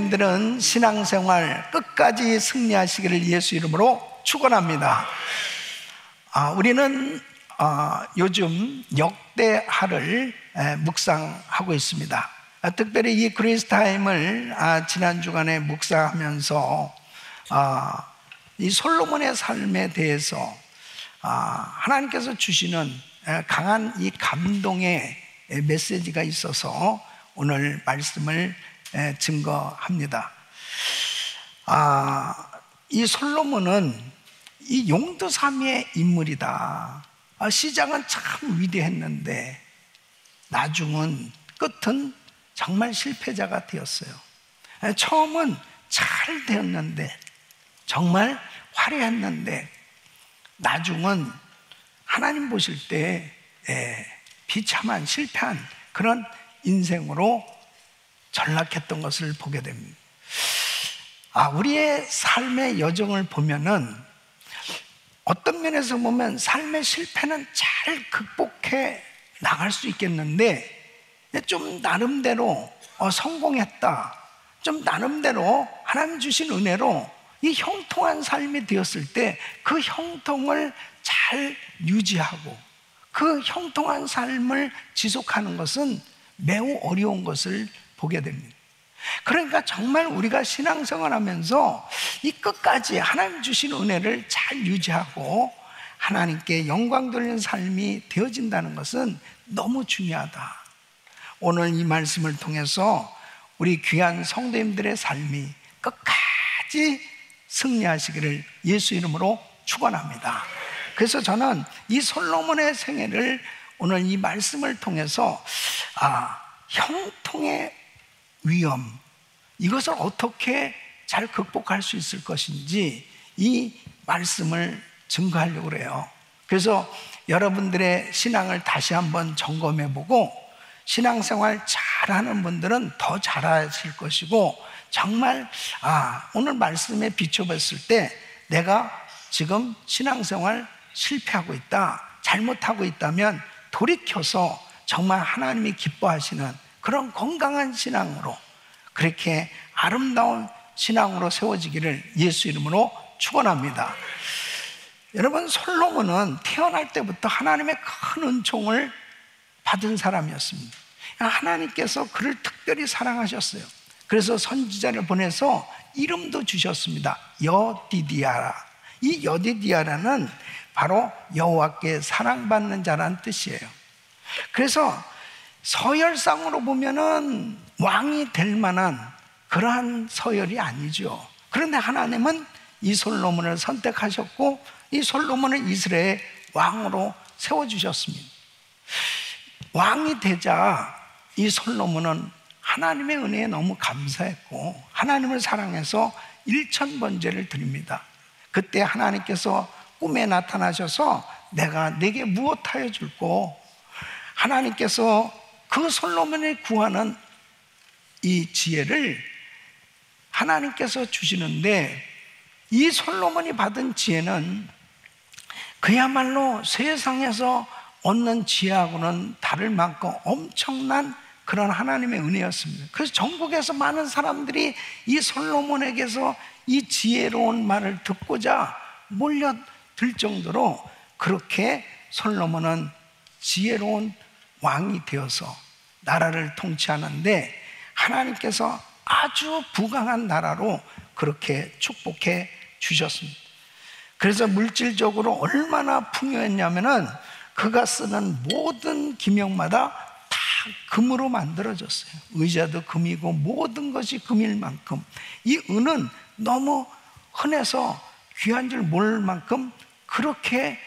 성도님들은 신앙생활 끝까지 승리하시기를 예수 이름으로 축원합니다. 우리는 요즘 역대하를 묵상하고 있습니다. 특별히 이 그리스타임을 지난 주간에 묵상하면서 이 솔로몬의 삶에 대해서 하나님께서 주시는 강한 이 감동의 메시지가 있어서 오늘 말씀을 증거합니다. 이 솔로몬은 이 용두사미의 인물이다. 시작은 참 위대했는데 나중은 끝은 정말 실패자가 되었어요. 처음은 잘 되었는데 정말 화려했는데 나중은 하나님 보실 때 비참한 실패한 그런 인생으로 전락했던 것을 보게 됩니다. 우리의 삶의 여정을 보면은 어떤 면에서 보면 삶의 실패는 잘 극복해 나갈 수 있겠는데 좀 나름대로 성공했다, 좀 나름대로 하나님 주신 은혜로 이 형통한 삶이 되었을 때 그 형통을 잘 유지하고 그 형통한 삶을 지속하는 것은 매우 어려운 것을 보게 됩니다. 그러니까 정말 우리가 신앙생활 하면서 이 끝까지 하나님 주신 은혜를 잘 유지하고 하나님께 영광 돌리는 삶이 되어진다는 것은 너무 중요하다. 오늘 이 말씀을 통해서 우리 귀한 성도님들의 삶이 끝까지 승리하시기를 예수 이름으로 축원합니다. 그래서 저는 이 솔로몬의 생애를 오늘 이 말씀을 통해서 형통의 위험, 이것을 어떻게 잘 극복할 수 있을 것인지 이 말씀을 증거하려고 그래요. 그래서 여러분들의 신앙을 다시 한번 점검해보고 신앙생활 잘하는 분들은 더 잘하실 것이고 정말 오늘 말씀에 비춰봤을 때 내가 지금 신앙생활 실패하고 있다, 잘못하고 있다면 돌이켜서 정말 하나님이 기뻐하시는 그런 건강한 신앙으로 그렇게 아름다운 신앙으로 세워지기를 예수 이름으로 축원합니다. 여러분, 솔로몬은 태어날 때부터 하나님의 큰 은총을 받은 사람이었습니다. 하나님께서 그를 특별히 사랑하셨어요. 그래서 선지자를 보내서 이름도 주셨습니다. 여디디아라. 이 여디디아라는 바로 여호와께 사랑받는 자라는 뜻이에요. 그래서 서열상으로 보면은 왕이 될 만한 그러한 서열이 아니죠. 그런데 하나님은 이 솔로몬을 선택하셨고 이 솔로몬을 이스라엘의 왕으로 세워주셨습니다. 왕이 되자 이 솔로몬은 하나님의 은혜에 너무 감사했고 하나님을 사랑해서 일천번제를 드립니다. 그때 하나님께서 꿈에 나타나셔서 내가 네게 무엇하여 줄꼬, 하나님께서 그 솔로몬이 구하는 이 지혜를 하나님께서 주시는데 이 솔로몬이 받은 지혜는 그야말로 세상에서 얻는 지혜하고는 다를 만큼 엄청난 그런 하나님의 은혜였습니다. 그래서 전국에서 많은 사람들이 이 솔로몬에게서 이 지혜로운 말을 듣고자 몰려들 정도로 그렇게 솔로몬은 지혜로운 왕이 되어서 나라를 통치하는데 하나님께서 아주 부강한 나라로 그렇게 축복해 주셨습니다. 그래서 물질적으로 얼마나 풍요했냐면은 그가 쓰는 모든 기명마다 다 금으로 만들어졌어요. 의자도 금이고 모든 것이 금일 만큼 이 은은 너무 흔해서 귀한 줄 모를 만큼 그렇게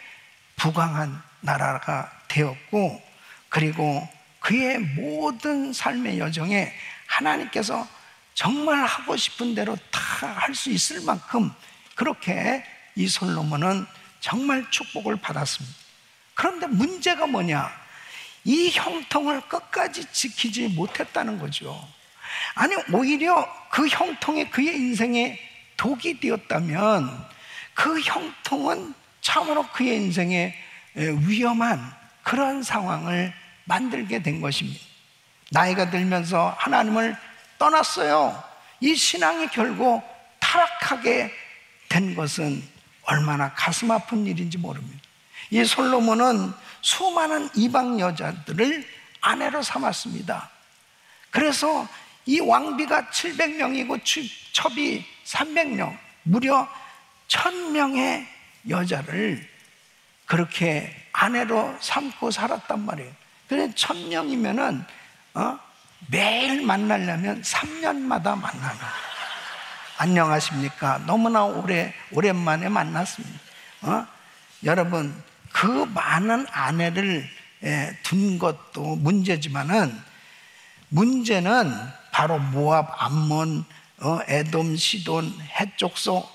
부강한 나라가 되었고, 그리고 그의 모든 삶의 여정에 하나님께서 정말 하고 싶은 대로 다 할 수 있을 만큼 그렇게 이 솔로몬은 정말 축복을 받았습니다. 그런데 문제가 뭐냐? 이 형통을 끝까지 지키지 못했다는 거죠. 아니, 오히려 그 형통이 그의 인생에 독이 되었다면 그 형통은 참으로 그의 인생에 위험한 그런 상황을 만들게 된 것입니다. 나이가 들면서 하나님을 떠났어요. 이 신앙이 결국 타락하게 된 것은 얼마나 가슴 아픈 일인지 모릅니다. 이 솔로몬은 수많은 이방 여자들을 아내로 삼았습니다. 그래서 이 왕비가 700명이고 첩이 300명, 무려 1000명의 여자를 그렇게 아내로 삼고 살았단 말이에요. 그래서 1000명이면은 매일 만나려면 3년마다 만나는 거예요. 안녕하십니까? 너무나 오랜만에 만났습니다. 여러분, 그 많은 아내를 둔 것도 문제지만은, 문제는 바로 모압, 암몬, 에돔, 시돈, 헷족속,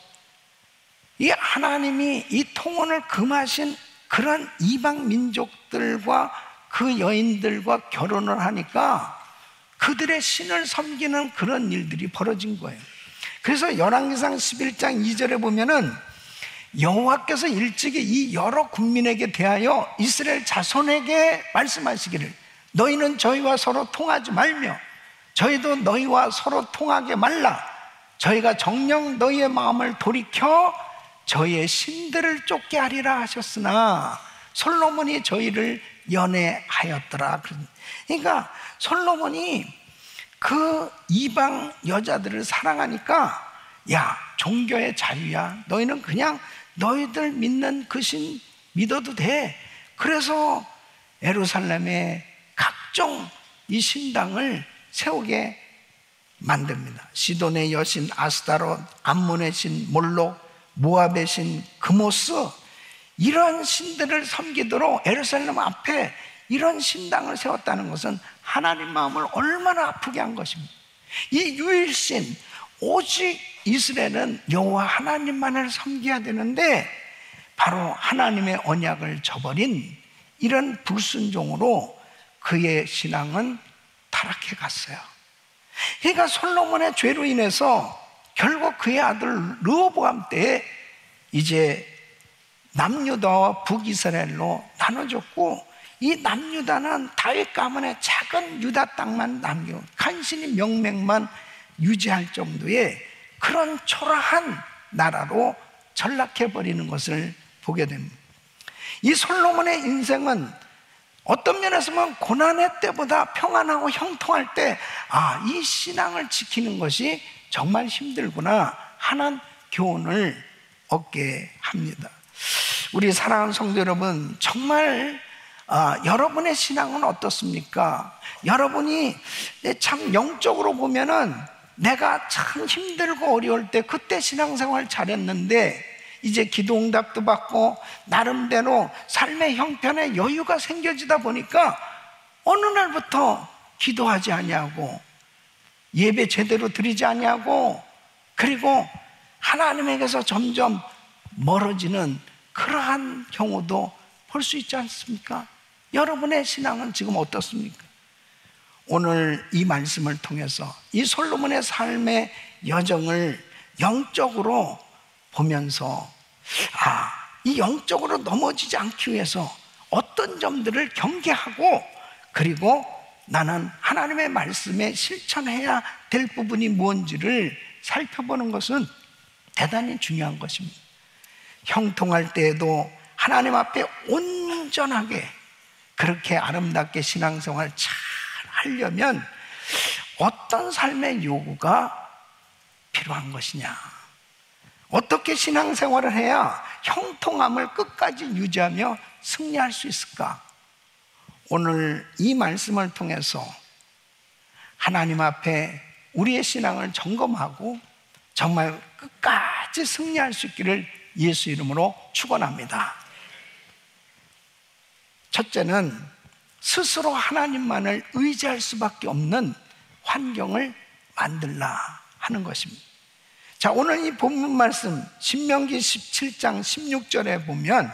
이 하나님이 이 통혼을 금하신 그런 이방 민족들과 그 여인들과 결혼을 하니까 그들의 신을 섬기는 그런 일들이 벌어진 거예요. 그래서 열왕기상 11장 2절에 보면은 여호와께서 일찍이 이 여러 국민에게 대하여 이스라엘 자손에게 말씀하시기를, 너희는 저희와 서로 통하지 말며 저희도 너희와 서로 통하게 말라. 저희가 정녕 너희의 마음을 돌이켜 저희의 신들을 쫓게 하리라 하셨으나 솔로몬이 저희를 연애하였더라. 그러니까 솔로몬이 그 이방 여자들을 사랑하니까, 야, 종교의 자유야, 너희는 그냥 너희들 믿는 그 신 믿어도 돼. 그래서 예루살렘에 각종 이 신당을 세우게 만듭니다. 시돈의 여신 아스타롯, 암몬의 신 몰록, 모압의 신 그모스, 이런 신들을 섬기도록 예루살렘 앞에 이런 신당을 세웠다는 것은 하나님 마음을 얼마나 아프게 한 것입니다. 이 유일신, 오직 이스라엘은 여호와 하나님만을 섬겨야 되는데 바로 하나님의 언약을 저버린 이런 불순종으로 그의 신앙은 타락해 갔어요. 그러니까 솔로몬의 죄로 인해서 결국 그의 아들 르호보암 때에 이제 남유다와 북이스라엘로 나눠졌고, 이 남유다는 다윗 가문의 작은 유다 땅만 남겨 간신히 명맥만 유지할 정도의 그런 초라한 나라로 전락해버리는 것을 보게 됩니다. 이 솔로몬의 인생은 어떤 면에서 보면 고난의 때보다 평안하고 형통할 때, 이 신앙을 지키는 것이 정말 힘들구나 하는 교훈을 얻게 합니다. 우리 사랑하는 성도 여러분, 정말 여러분의 신앙은 어떻습니까? 여러분이 참 영적으로 보면은 내가 참 힘들고 어려울 때 그때 신앙생활 잘했는데 이제 기도 응답도 받고 나름대로 삶의 형편에 여유가 생겨지다 보니까 어느 날부터 기도하지 아니하고 예배 제대로 드리지 아니하고, 그리고 하나님에게서 점점 멀어지는 그러한 경우도 볼 수 있지 않습니까? 여러분의 신앙은 지금 어떻습니까? 오늘 이 말씀을 통해서 이 솔로몬의 삶의 여정을 영적으로 보면서 이 영적으로 넘어지지 않기 위해서 어떤 점들을 경계하고, 그리고 나는 하나님의 말씀에 실천해야 될 부분이 뭔지를 살펴보는 것은 대단히 중요한 것입니다. 형통할 때에도 하나님 앞에 온전하게 그렇게 아름답게 신앙생활 잘 하려면 어떤 삶의 요구가 필요한 것이냐, 어떻게 신앙생활을 해야 형통함을 끝까지 유지하며 승리할 수 있을까? 오늘 이 말씀을 통해서 하나님 앞에 우리의 신앙을 점검하고 정말 끝까지 승리할 수 있기를 예수 이름으로 축원합니다. 첫째는 스스로 하나님만을 의지할 수밖에 없는 환경을 만들라 하는 것입니다. 자, 오늘 이 본문 말씀 신명기 17장 16절에 보면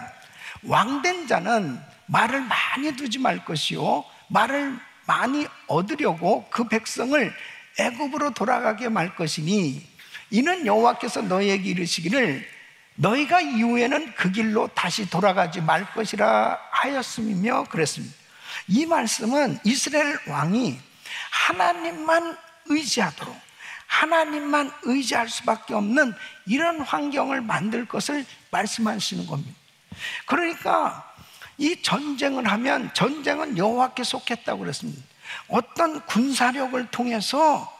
왕된 자는 말을 많이 두지 말 것이요 말을 많이 얻으려고 그 백성을 애굽으로 돌아가게 말 것이니 이는 여호와께서 너희에게 이르시기를 너희가 이후에는 그 길로 다시 돌아가지 말 것이라 하였음이며 그랬습니다. 이 말씀은 이스라엘 왕이 하나님만 의지하도록, 하나님만 의지할 수밖에 없는 이런 환경을 만들 것을 말씀하시는 겁니다. 그러니까 이 전쟁을 하면 전쟁은 여호와께 속했다고 그랬습니다. 어떤 군사력을 통해서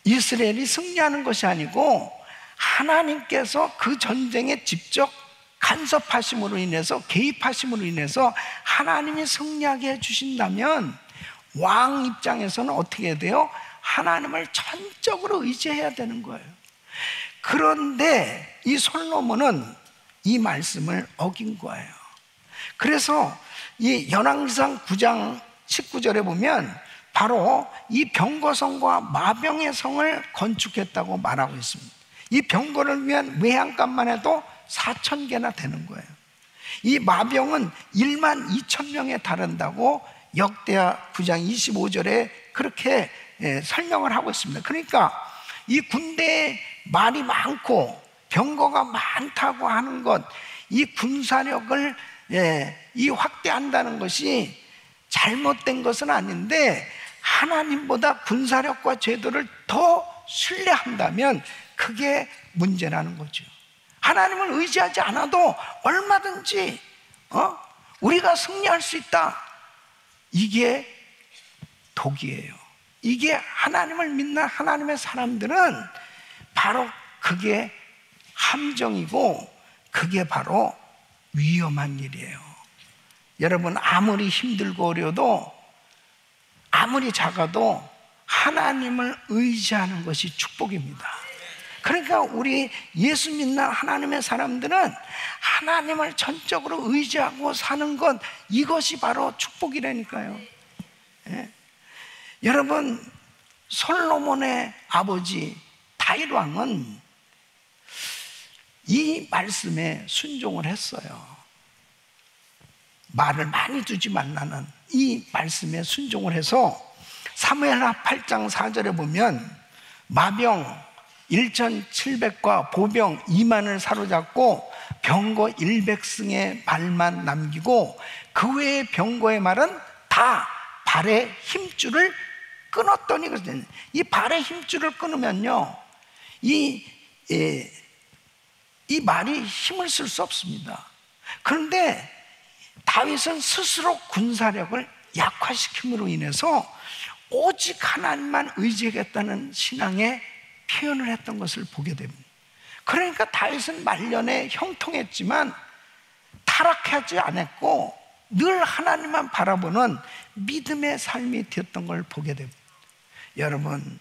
이스라엘이 승리하는 것이 아니고 하나님께서 그 전쟁에 직접 간섭하심으로 인해서, 개입하심으로 인해서 하나님이 승리하게 해주신다면 왕 입장에서는 어떻게 해야 돼요? 하나님을 전적으로 의지해야 되는 거예요. 그런데 이 솔로몬은 이 말씀을 어긴 거예요. 그래서 이 열왕기상 9장 19절에 보면 바로 이 병거성과 마병의 성을 건축했다고 말하고 있습니다. 이 병거를 위한 외양간만 해도 4,000개나 되는 거예요. 이 마병은 1만 2천 명에 달한다고 역대하 9장 25절에 그렇게 설명을 하고 있습니다. 그러니까 이 군대에 말이 많고 병거가 많다고 하는 것, 이 군사력을 이 확대한다는 것이 잘못된 것은 아닌데, 하나님보다 군사력과 제도를 더 신뢰한다면 그게 문제라는 거죠. 하나님을 의지하지 않아도 얼마든지 우리가 승리할 수 있다. 이게 독이에요. 이게 하나님을 믿는 하나님의 사람들은 바로 그게 함정이고 그게 바로 위험한 일이에요. 여러분, 아무리 힘들고 어려도, 아무리 작아도 하나님을 의지하는 것이 축복입니다. 그러니까 우리 예수 믿는 하나님의 사람들은 하나님을 전적으로 의지하고 사는 것, 이것이 바로 축복이라니까요. 예? 여러분, 솔로몬의 아버지 다윗 왕은 이 말씀에 순종을 했어요. 말을 많이 두지 말라는 이 말씀에 순종을 해서 사무엘하 8장 4절에 보면 마병 1,700과 보병 2만을 사로잡고 병거 100승의 말만 남기고 그 외의 병거의 말은 다 발의 힘줄을 끊었더니, 이 발의 힘줄을 끊으면요, 이 말이 힘을 쓸 수 없습니다. 그런데 다윗은 스스로 군사력을 약화시킴으로 인해서 오직 하나님만 의지하겠다는 신앙의 표현을 했던 것을 보게 됩니다. 그러니까 다윗은 말년에 형통했지만 타락하지 않았고 늘 하나님만 바라보는 믿음의 삶이 되었던 걸 보게 됩니다. 여러분,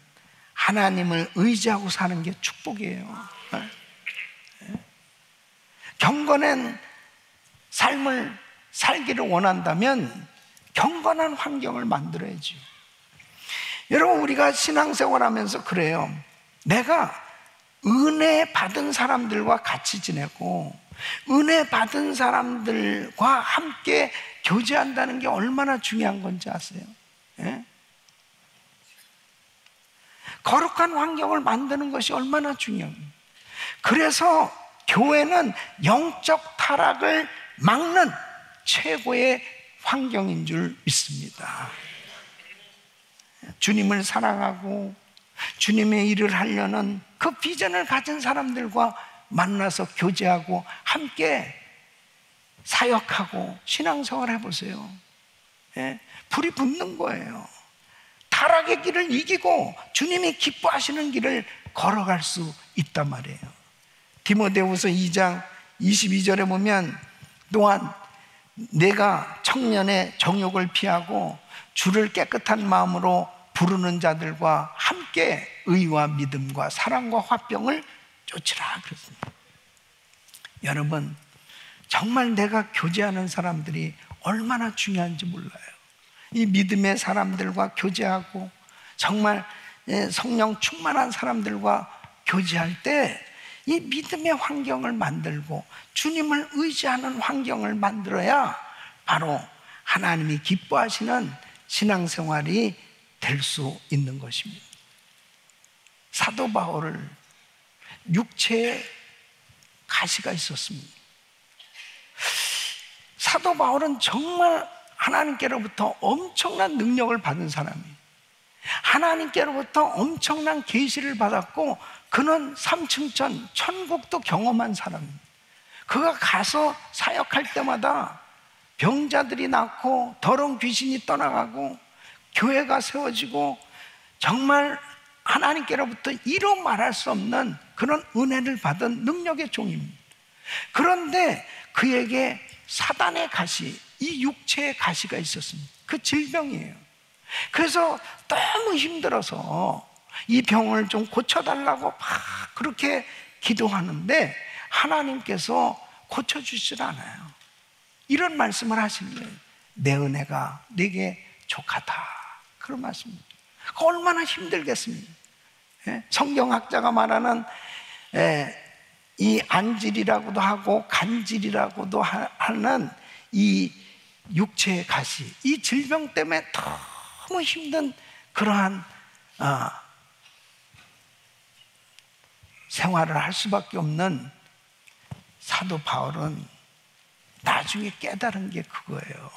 하나님을 의지하고 사는 게 축복이에요. 경건한 삶을 살기를 원한다면 경건한 환경을 만들어야죠. 여러분, 우리가 신앙생활 하면서 그래요. 내가 은혜 받은 사람들과 같이 지내고 은혜 받은 사람들과 함께 교제한다는 게 얼마나 중요한 건지 아세요? 예? 거룩한 환경을 만드는 것이 얼마나 중요합니다. 그래서 교회는 영적 타락을 막는 최고의 환경인 줄 믿습니다. 주님을 사랑하고 주님의 일을 하려는 그 비전을 가진 사람들과 만나서 교제하고 함께 사역하고 신앙생활 해보세요. 예? 불이 붙는 거예요. 타락의 길을 이기고 주님이 기뻐하시는 길을 걸어갈 수 있단 말이에요. 디모데후서 2장 22절에 보면 또한 내가 청년의 정욕을 피하고 주를 깨끗한 마음으로 부르는 자들과 함께 의와 믿음과 사랑과 화평을 쫓으라 그랬습니다. 여러분, 정말 내가 교제하는 사람들이 얼마나 중요한지 몰라요. 이 믿음의 사람들과 교제하고 정말 성령 충만한 사람들과 교제할 때 이 믿음의 환경을 만들고 주님을 의지하는 환경을 만들어야 바로 하나님이 기뻐하시는 신앙생활이 될 수 있는 것입니다. 사도 바울을 육체에 가시가 있었습니다. 사도 바울은 정말 하나님께로부터 엄청난 능력을 받은 사람이에요. 하나님께로부터 엄청난 계시를 받았고 그는 삼층천 천국도 경험한 사람입니다. 그가 가서 사역할 때마다 병자들이 낫고 더러운 귀신이 떠나가고 교회가 세워지고 정말 하나님께로부터 이루 말할 수 없는 그런 은혜를 받은 능력의 종입니다. 그런데 그에게 사단의 가시, 이 육체의 가시가 있었습니다. 그 질병이에요. 그래서 너무 힘들어서 이 병을 좀 고쳐달라고 막 그렇게 기도하는데 하나님께서 고쳐주질 않아요. 이런 말씀을 하시는 거예요. 내 은혜가 네게 족하다, 그런 말씀입니다. 얼마나 힘들겠습니까? 성경학자가 말하는 이 안질이라고도 하고 간질이라고도 하는 이 육체의 가시, 이 질병 때문에 너무 힘든 그러한 생활을 할 수밖에 없는 사도 바울은 나중에 깨달은 게 그거예요.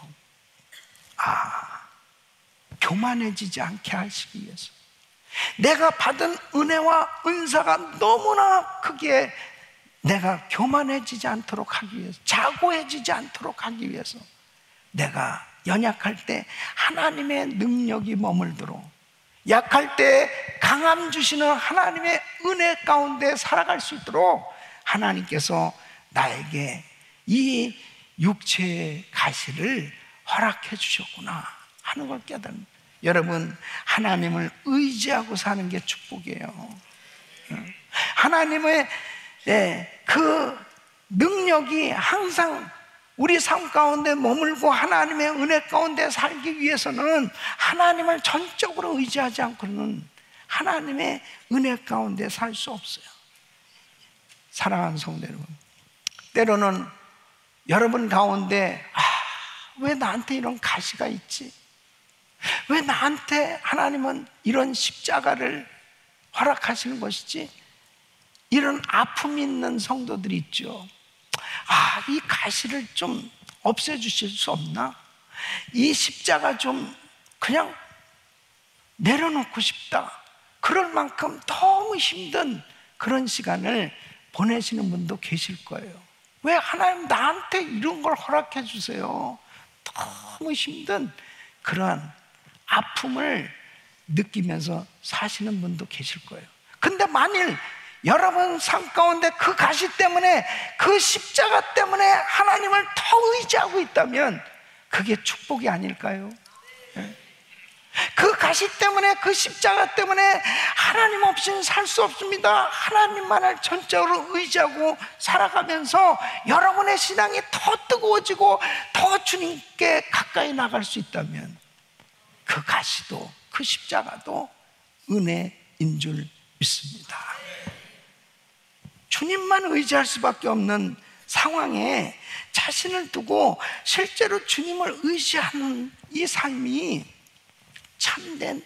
교만해지지 않게 하시기 위해서, 내가 받은 은혜와 은사가 너무나 크기에 내가 교만해지지 않도록 하기 위해서, 자고해지지 않도록 하기 위해서 내가 연약할 때 하나님의 능력이 머물도록, 약할 때 강함 주시는 하나님의 은혜 가운데 살아갈 수 있도록 하나님께서 나에게 이 육체의 가시를 허락해 주셨구나 하는 걸 깨닫는. 여러분, 하나님을 의지하고 사는 게 축복이에요. 하나님의 그 능력이 항상 우리 삶 가운데 머물고 하나님의 은혜 가운데 살기 위해서는 하나님을 전적으로 의지하지 않고는 하나님의 은혜 가운데 살 수 없어요. 사랑하는 성도 여러분, 때로는 여러분 가운데 왜 나한테 이런 가시가 있지? 왜 나한테 하나님은 이런 십자가를 허락하시는 것이지? 이런 아픔이 있는 성도들이 있죠. 이 가시를 좀 없애주실 수 없나? 이 십자가 좀 그냥 내려놓고 싶다. 그럴 만큼 너무 힘든 그런 시간을 보내시는 분도 계실 거예요. 왜 하나님 나한테 이런 걸 허락해 주세요? 너무 힘든 그러한 아픔을 느끼면서 사시는 분도 계실 거예요. 근데 만일 여러분 삶 가운데 그 가시 때문에, 그 십자가 때문에 하나님을 더 의지하고 있다면 그게 축복이 아닐까요? 그 가시 때문에, 그 십자가 때문에 하나님 없이는 살 수 없습니다. 하나님만을 전적으로 의지하고 살아가면서 여러분의 신앙이 더 뜨거워지고 더 주님께 가까이 나갈 수 있다면 그 가시도, 그 십자가도 은혜인 줄 믿습니다. 주님만 의지할 수밖에 없는 상황에 자신을 두고 실제로 주님을 의지하는 이 삶이 참된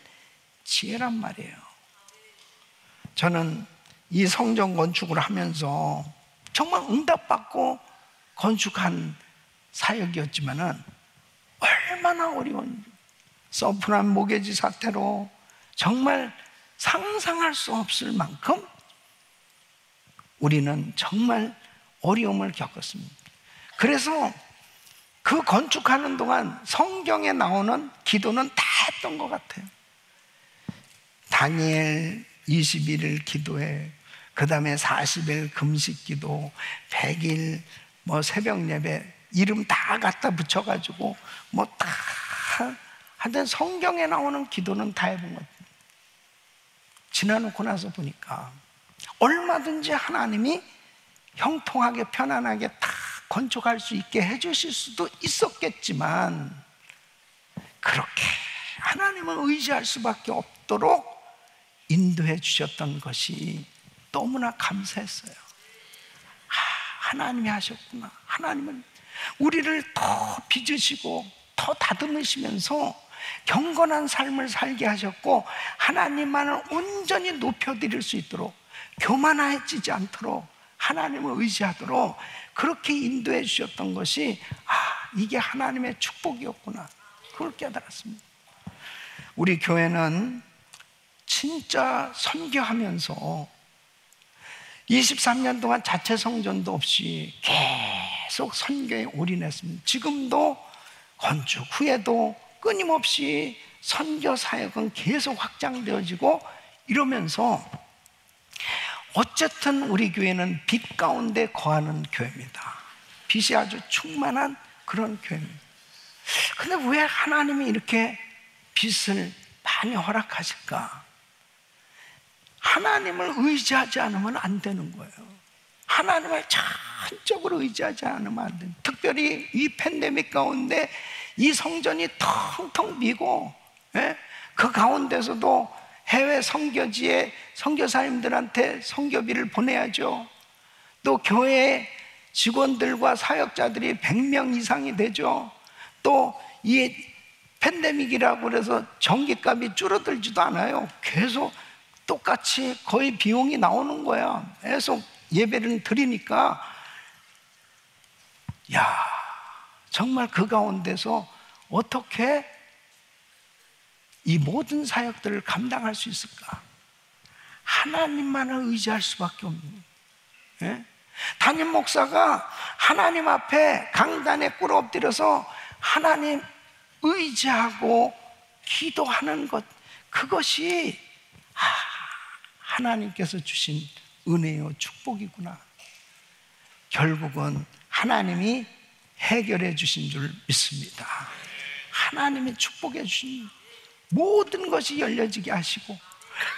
지혜란 말이에요. 저는 이 성전 건축을 하면서 정말 응답받고 건축한 사역이었지만은 얼마나 어려운, 서프란 모계지 사태로 정말 상상할 수 없을 만큼 우리는 정말 어려움을 겪었습니다. 그래서 그 건축하는 동안 성경에 나오는 기도는 다 했던 것 같아요. 다니엘 21일 기도해, 그 다음에 40일 금식 기도, 100일 새벽 예배, 이름 다 갖다 붙여가지고 다 하여튼 성경에 나오는 기도는 다 해본 것 같아요. 지나놓고 나서 보니까 얼마든지 하나님이 형통하게 편안하게 다 건축할 수 있게 해주실 수도 있었겠지만 그렇게 하나님을 의지할 수밖에 없도록 인도해 주셨던 것이 너무나 감사했어요. 하나님이 하셨구나. 하나님은 우리를 더 빚으시고 더 다듬으시면서 경건한 삶을 살게 하셨고 하나님만을 온전히 높여드릴 수 있도록, 교만해지지 않도록, 하나님을 의지하도록 그렇게 인도해 주셨던 것이 이게 하나님의 축복이었구나, 그걸 깨달았습니다. 우리 교회는 진짜 선교하면서 23년 동안 자체 성전도 없이 계속 선교에 올인했습니다. 지금도 건축 후에도 끊임없이 선교 사역은 계속 확장되어지고 이러면서 어쨌든 우리 교회는 빛 가운데 거하는 교회입니다. 빛이 아주 충만한 그런 교회입니다. 근데 왜 하나님이 이렇게 빛을 많이 허락하실까? 하나님을 의지하지 않으면 안 되는 거예요. 하나님을 전적으로 의지하지 않으면 안 돼요. 특별히 이 팬데믹 가운데 이 성전이 텅텅 비고, 그 가운데서도 해외 선교지에 선교사님들한테 선교비를 보내야죠. 또 교회 직원들과 사역자들이 100명 이상이 되죠. 또 이 팬데믹이라고 그래서 전기값이 줄어들지도 않아요. 계속 똑같이 거의 비용이 나오는 거야. 계속 예배를 드리니까, 야, 정말 그 가운데서 어떻게 이 모든 사역들을 감당할 수 있을까? 하나님만을 의지할 수밖에 없는 거예요. 담임 목사가 하나님 앞에 강단에 꿇어 엎드려서 하나님 의지하고 기도하는 것, 그것이 하나님께서 주신 은혜요 축복이구나. 결국은 하나님이 해결해 주신 줄 믿습니다. 하나님이 축복해 주신 모든 것이 열려지게 하시고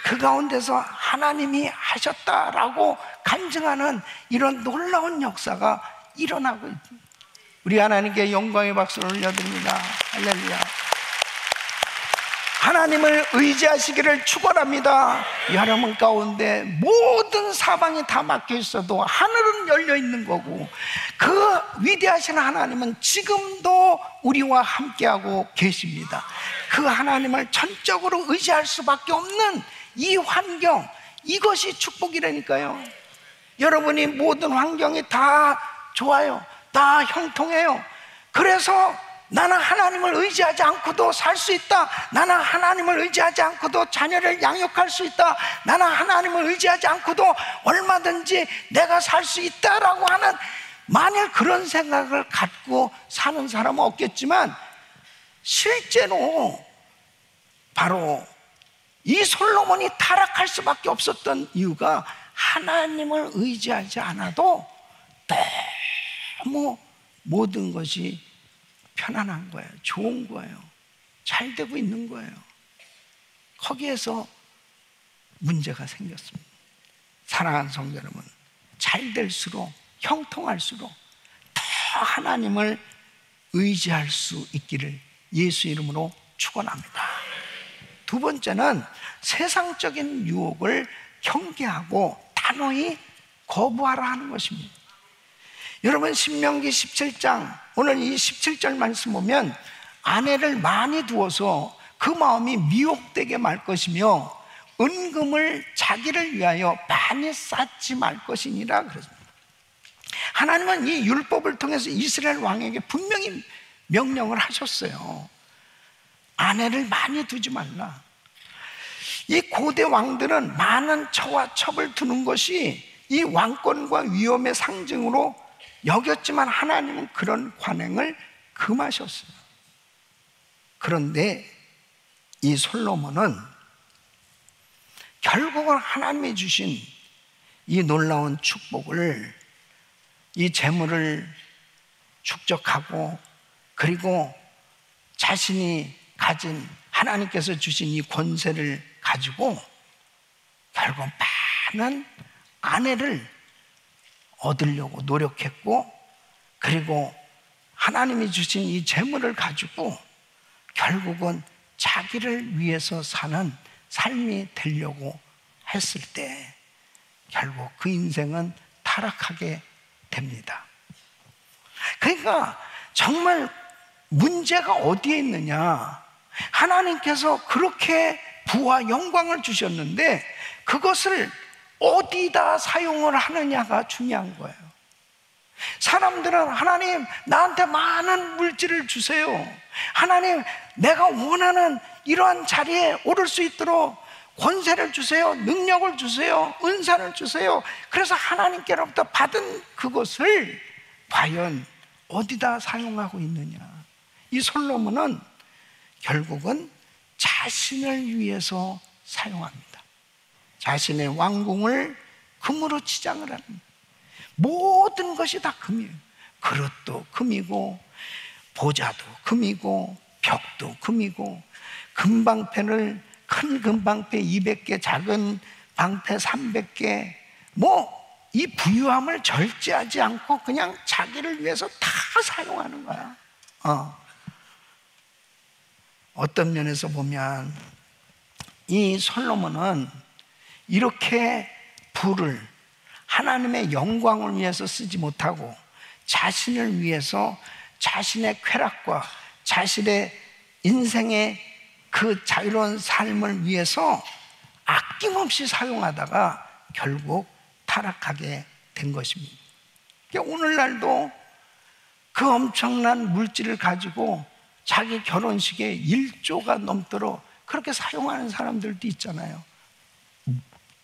그 가운데서 하나님이 하셨다라고 간증하는 이런 놀라운 역사가 일어나고 있습니다. 우리 하나님께 영광의 박수를 올려드립니다. 할렐루야. 하나님을 의지하시기를 축원합니다. 여러분 가운데 모든 사방이 다 막혀 있어도 하늘은 열려 있는 거고, 그 위대하신 하나님은 지금도 우리와 함께하고 계십니다. 그 하나님을 전적으로 의지할 수밖에 없는 이 환경, 이것이 축복이라니까요. 여러분이 모든 환경이 다 좋아요, 다 형통해요. 그래서 나는 하나님을 의지하지 않고도 살 수 있다. 나는 하나님을 의지하지 않고도 자녀를 양육할 수 있다. 나는 하나님을 의지하지 않고도 얼마든지 내가 살 수 있다라고 하는, 만일 그런 생각을 갖고 사는 사람은 없겠지만, 실제로 바로 이 솔로몬이 타락할 수밖에 없었던 이유가 하나님을 의지하지 않아도 너무 모든 것이 편안한 거예요. 좋은 거예요. 잘 되고 있는 거예요. 거기에서 문제가 생겼습니다. 사랑하는 성도 여러분, 잘 될수록, 형통할수록 더 하나님을 의지할 수 있기를 예수 이름으로 축원합니다. 두 번째는 세상적인 유혹을 경계하고 단호히 거부하라 하는 것입니다. 여러분, 신명기 17장, 오늘 이 17절 말씀 보면 아내를 많이 두어서 그 마음이 미혹되게 말 것이며 은금을 자기를 위하여 많이 쌓지 말 것이니라 그랬습니다. 하나님은 이 율법을 통해서 이스라엘 왕에게 분명히 명령을 하셨어요. 아내를 많이 두지 말라. 이 고대 왕들은 많은 처와 첩을 두는 것이 이 왕권과 위엄의 상징으로 여겼지만 하나님은 그런 관행을 금하셨어요. 그런데 이 솔로몬은 결국은 하나님이 주신 이 놀라운 축복을, 이 재물을 축적하고, 그리고 자신이 가진 하나님께서 주신 이 권세를 가지고 결국 많은 아내를 얻으려고 노력했고, 그리고 하나님이 주신 이 재물을 가지고 결국은 자기를 위해서 사는 삶이 되려고 했을 때 결국 그 인생은 타락하게 됩니다. 그러니까 정말 문제가 어디에 있느냐? 하나님께서 그렇게 부와 영광을 주셨는데 그것을 어디다 사용을 하느냐가 중요한 거예요. 사람들은 하나님 나한테 많은 물질을 주세요, 하나님 내가 원하는 이러한 자리에 오를 수 있도록 권세를 주세요, 능력을 주세요, 은사를 주세요. 그래서 하나님께로부터 받은 그것을 과연 어디다 사용하고 있느냐. 이 솔로몬은 결국은 자신을 위해서 사용합니다. 자신의 왕궁을 금으로 치장을 합니다. 모든 것이 다 금이에요. 그릇도 금이고, 보좌도 금이고, 벽도 금이고, 금방패를 큰 금방패 200개, 작은 방패 300개, 이 부유함을 절제하지 않고 그냥 자기를 위해서 다 사용하는 거야. 어떤 면에서 보면 이 솔로몬은 이렇게 부를 하나님의 영광을 위해서 쓰지 못하고 자신을 위해서 자신의 쾌락과 자신의 인생의 그 자유로운 삶을 위해서 아낌없이 사용하다가 결국 타락하게 된 것입니다. 오늘날도 그 엄청난 물질을 가지고 자기 결혼식에 1조가 넘도록 그렇게 사용하는 사람들도 있잖아요.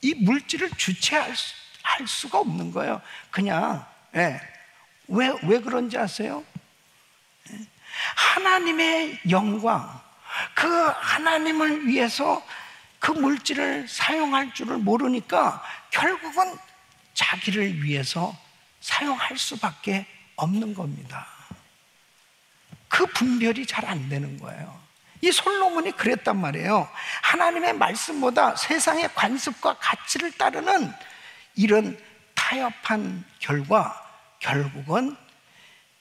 이 물질을 주체할 수가 없는 거예요. 그냥 왜 그런지 아세요? 하나님의 영광, 그 하나님을 위해서 그 물질을 사용할 줄을 모르니까 결국은 자기를 위해서 사용할 수밖에 없는 겁니다. 그 분별이 잘 안 되는 거예요. 이 솔로몬이 그랬단 말이에요. 하나님의 말씀보다 세상의 관습과 가치를 따르는 이런 타협한 결과 결국은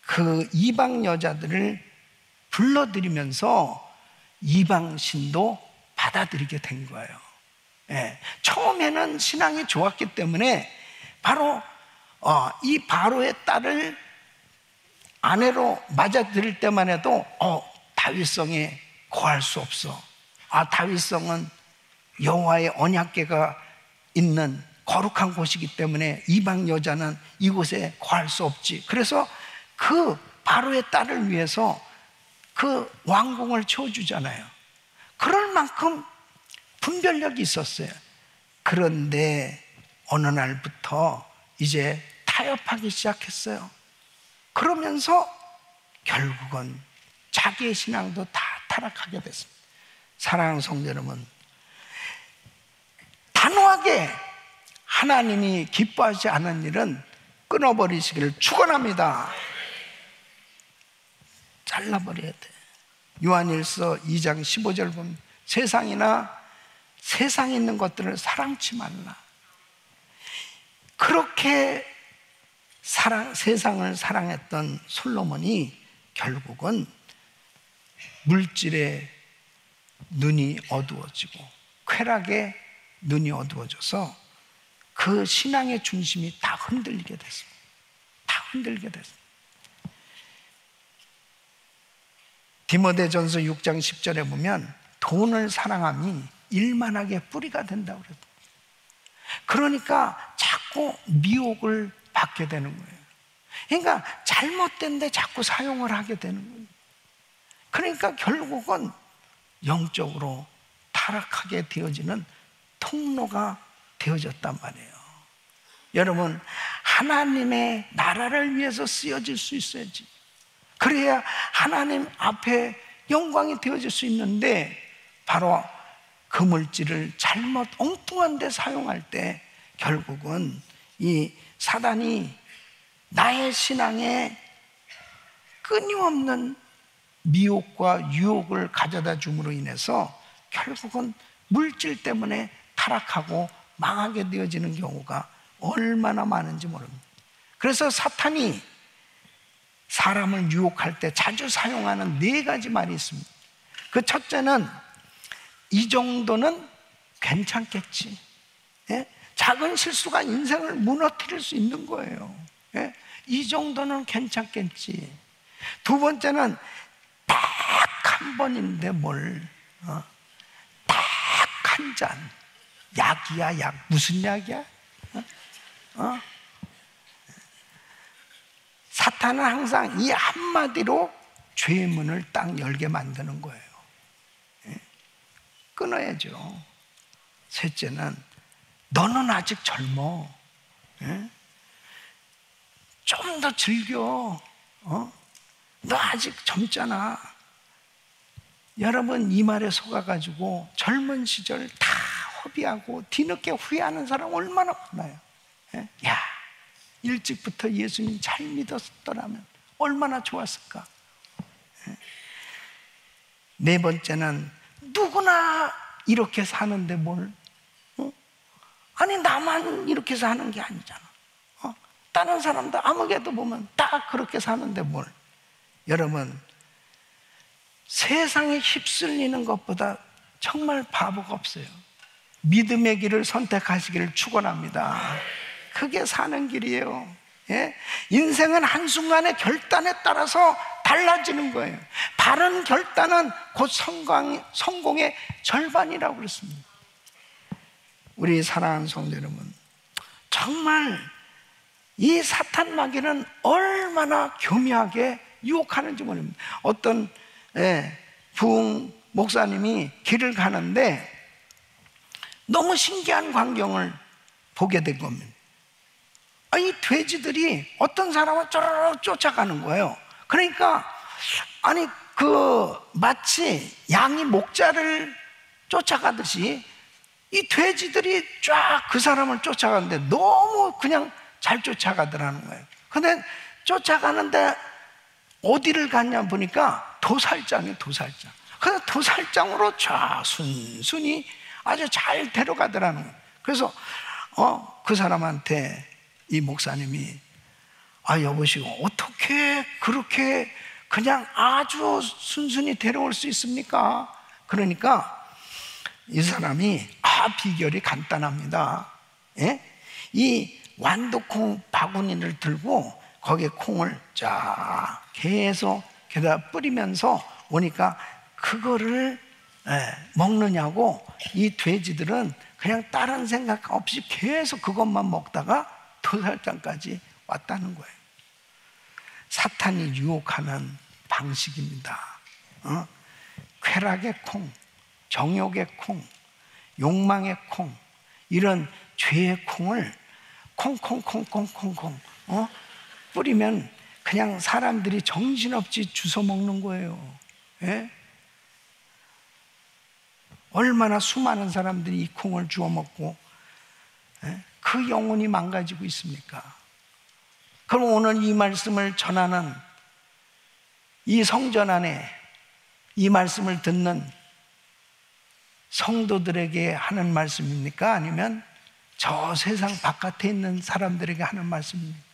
그 이방 여자들을 불러들이면서 이방신도 받아들이게 된 거예요. 처음에는 신앙이 좋았기 때문에 바로 이 바로의 딸을 아내로 맞아들일 때만 해도 다윗성에 거할 수 없어. 다윗성은 여호와의 언약궤가 있는 거룩한 곳이기 때문에 이방 여자는 이곳에 거할 수 없지. 그래서 그 바로의 딸을 위해서 그 왕궁을 채워주잖아요. 그럴 만큼 분별력이 있었어요. 그런데 어느 날부터 이제 타협하기 시작했어요. 그러면서 결국은 자기의 신앙도 다 타락하게 됐습니다. 사랑하는 성도 여러분, 단호하게 하나님이 기뻐하지 않은 일은 끊어버리시기를 축원합니다. 잘라버려야 돼. 요한일서 2장 15절 보면 세상에 있는 것들을 사랑치 말라. 그렇게 세상을 사랑했던 솔로몬이 결국은 물질에 눈이 어두워지고 쾌락에 눈이 어두워져서 그 신앙의 중심이 다 흔들리게 됐습니다. 다 흔들리게 됐습니다. 디모데전서 6장 10절에 보면 돈을 사랑함이 일만하게 뿌리가 된다고 그래요. 그러니까 자꾸 미혹을 받게 되는 거예요. 그러니까 잘못된 데 자꾸 사용을 하게 되는 거예요. 그러니까 결국은 영적으로 타락하게 되어지는 통로가 되어졌단 말이에요. 여러분, 하나님의 나라를 위해서 쓰여질 수 있어야지. 그래야 하나님 앞에 영광이 되어질 수 있는데 바로 그 물질을 잘못 엉뚱한 데 사용할 때 결국은 이 사단이 나의 신앙에 끊임없는 미혹과 유혹을 가져다 줌으로 인해서 결국은 물질 때문에 타락하고 망하게 되어지는 경우가 얼마나 많은지 모릅니다. 그래서 사탄이 사람을 유혹할 때 자주 사용하는 4가지 말이 있습니다. 그 첫째는 이 정도는 괜찮겠지. 작은 실수가 인생을 무너뜨릴 수 있는 거예요. 이 정도는 괜찮겠지. 두 번째는 딱 한 번인데 딱 한 잔. 약이야, 약. 무슨 약이야? 사탄은 항상 이 한마디로 죄의 문을 딱 열게 만드는 거예요. 끊어야죠. 셋째는 너는 아직 젊어. 좀 더 즐겨. 너 아직 젊잖아. 여러분, 이 말에 속아가지고 젊은 시절 다 허비하고 뒤늦게 후회하는 사람 얼마나 많아요. 야, 일찍부터 예수님 잘 믿었더라면 얼마나 좋았을까. 네 번째는 누구나 이렇게 사는데 뭘, 아니 나만 이렇게 사는 게 아니잖아. 다른 사람도 아무개도 보면 다 그렇게 사는데 뭘. 여러분, 세상에 휩쓸리는 것보다 정말 바보가 없어요. 믿음의 길을 선택하시기를 축원합니다. 그게 사는 길이에요. 인생은 한순간의 결단에 따라서 달라지는 거예요. 바른 결단은 곧 성공의 절반이라고 그랬습니다. 우리 사랑하는 성도 여러분, 정말 이 사탄 마귀는 얼마나 교묘하게 유혹하는지 모릅니다. 어떤 부흥 목사님이 길을 가는데 너무 신기한 광경을 보게 된 겁니다. 이 돼지들이 어떤 사람을 쪼르륵 쫓아가는 거예요. 그러니까 아니 마치 양이 목자를 쫓아가듯이 이 돼지들이 쫙 그 사람을 쫓아가는데 너무 그냥 잘 쫓아가더라는 거예요. 근데 쫓아가는데 어디를 갔냐 보니까 도살장이에요. 도살장. 그래서 도살장으로 쫙 순순히 아주 잘 데려가더라는 거예요. 그래서 그 사람한테 이 목사님이 여보시오, 어떻게 그렇게 그냥 아주 순순히 데려올 수 있습니까? 그러니까 이 사람이 비결이 간단합니다. 이 완두콩 바구니를 들고 거기에 콩을 쫙 계속 게다가 뿌리면서 오니까 그거를 먹느냐고 이 돼지들은 그냥 다른 생각 없이 계속 그것만 먹다가 도살장까지 왔다는 거예요. 사탄이 유혹하는 방식입니다. 쾌락의 콩, 정욕의 콩, 욕망의 콩, 이런 죄의 콩을 콩콩콩콩콩콩 뿌리면 그냥 사람들이 정신없이 주워 먹는 거예요. 얼마나 수많은 사람들이 이 콩을 주워 먹고 그 영혼이 망가지고 있습니까? 그럼 오늘 이 말씀을 전하는 이 성전 안에 이 말씀을 듣는 성도들에게 하는 말씀입니까? 아니면 저 세상 바깥에 있는 사람들에게 하는 말씀입니까?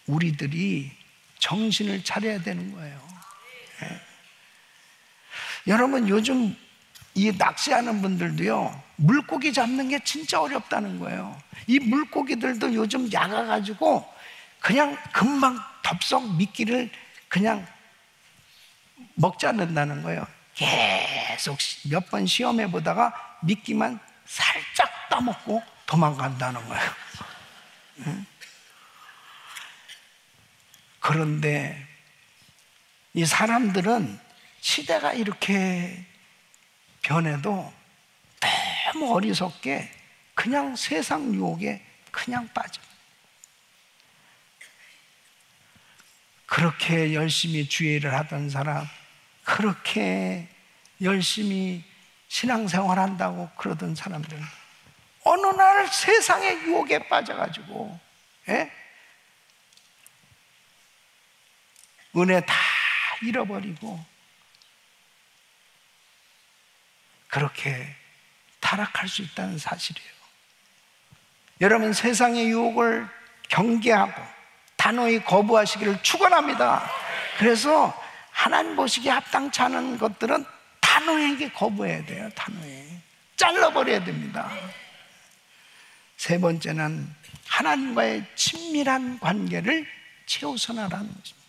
우리들이 정신을 차려야 되는 거예요. 여러분, 요즘 이 낚시하는 분들도요, 물고기 잡는 게 진짜 어렵다는 거예요. 이 물고기들도 요즘 약아가지고 그냥 금방 덥석 미끼를 그냥 먹지 않는다는 거예요. 계속 몇 번 시험해 보다가 미끼만 살짝 따먹고 도망간다는 거예요. 그런데 이 사람들은 시대가 이렇게 변해도 너무 어리석게 그냥 세상 유혹에 그냥 빠져. 그렇게 열심히 주의를 하던 사람, 그렇게 열심히 신앙생활 한다고 그러던 사람들, 어느 날 세상의 유혹에 빠져가지고 은혜 다 잃어버리고 그렇게 타락할 수 있다는 사실이에요. 여러분, 세상의 유혹을 경계하고 단호히 거부하시기를 축원합니다. 그래서 하나님 보시기에 합당치 않은 것들은 단호하게 거부해야 돼요. 단호히 잘라버려야 됩니다. 세 번째는 하나님과의 친밀한 관계를 최우선하라는 것입니다.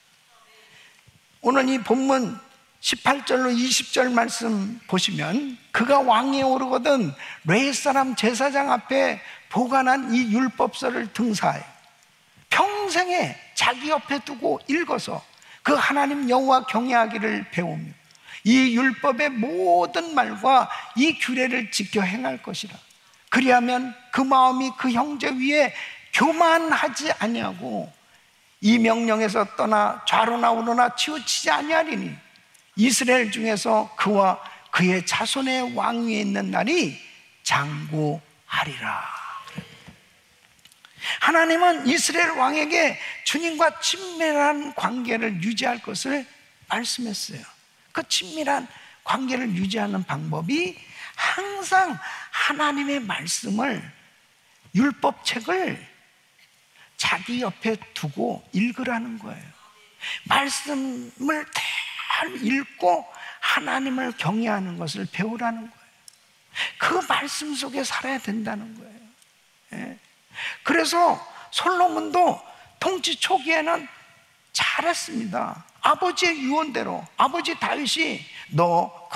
오늘 이 본문 18절로 20절 말씀 보시면 그가 왕위에 오르거든 레위 사람 제사장 앞에 보관한 이 율법서를 등사해 평생에 자기 옆에 두고 읽어서 그 하나님 여호와 경외하기를 배우며 이 율법의 모든 말과 이 규례를 지켜 행할 것이라. 그리하면 그 마음이 그 형제 위에 교만하지 아니하고 이 명령에서 떠나 좌로나 우로나 치우치지 아니하리니 이스라엘 중에서 그와 그의 자손의 왕위에 있는 날이 장구하리라. 하나님은 이스라엘 왕에게 주님과 친밀한 관계를 유지할 것을 말씀했어요. 그 친밀한 관계를 유지하는 방법이 항상 하나님의 말씀을, 율법책을 자기 옆에 두고 읽으라는 거예요. 말씀을 잘 읽고 하나님을 경외하는 것을 배우라는 거예요. 그 말씀 속에 살아야 된다는 거예요. 예. 그래서 솔로몬도 통치 초기에는 잘했습니다. 아버지의 유언대로, 아버지 다윗이 너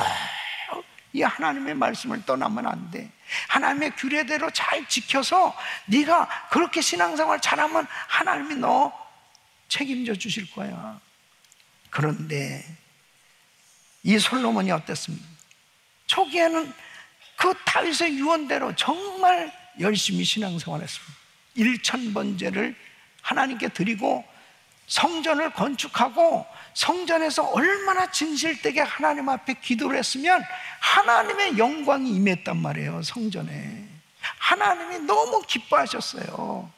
이 하나님의 말씀을 떠나면 안 돼, 하나님의 규례대로 잘 지켜서 네가 그렇게 신앙생활 잘하면 하나님이 너 책임져 주실 거야. 그런데 이 솔로몬이 어땠습니까? 초기에는 그 다윗의 유언대로 정말 열심히 신앙생활했습니다. 1000번제를 하나님께 드리고 성전을 건축하고 성전에서 얼마나 진실되게 하나님 앞에 기도를 했으면 하나님의 영광이 임했단 말이에요. 성전에 하나님이 너무 기뻐하셨어요.